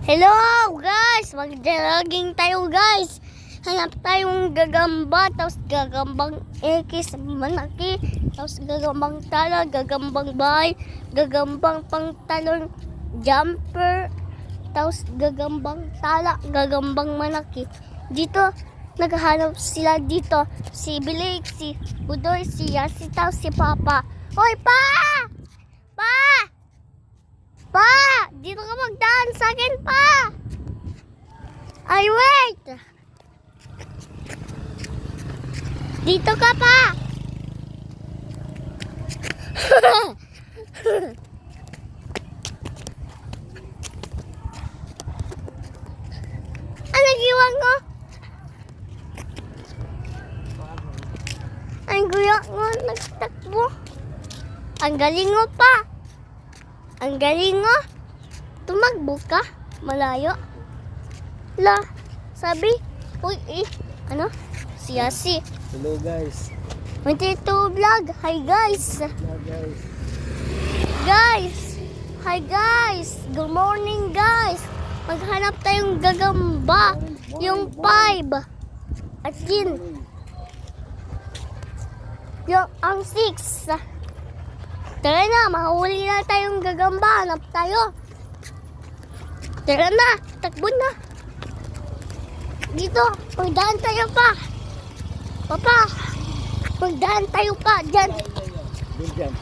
Hello guys! Mag-jogging tayo guys. Hanap tayong gagamba, tapos gagambang X, manaki, tapos gagambang tala, gagambang bahay, gagambang pangtalon, jumper, tapos gagambang tala, gagambang manaki. Dito, naghahanap sila dito. Si Bilig, si Budoy, si Yasi, tapos si Papa. Hoy pa! Pa! Pa! Dito ka magdaan sa akin pa! Ay, wait! Dito ka pa! Ano giwang ko? Ang guya mo, nagtakbo. Ang galing mo pa. Ang galing mo. Tumakbo ka. Malayo. La, sabi. Uy, ano? Si Yasi. Hello guys. 22 vlog. Hi guys. Hello guys. Guys. Hi guys. Good morning guys. Maghanap tayong gagamba. Yung 5. At yun. Yung ang 6. Tara na, mahuli na tayong gagamba. Hanap tayo. Tara na, takbo na. Dito, magdaan tayo pa. Papa, magdaan tayo pa dyan. Diyan.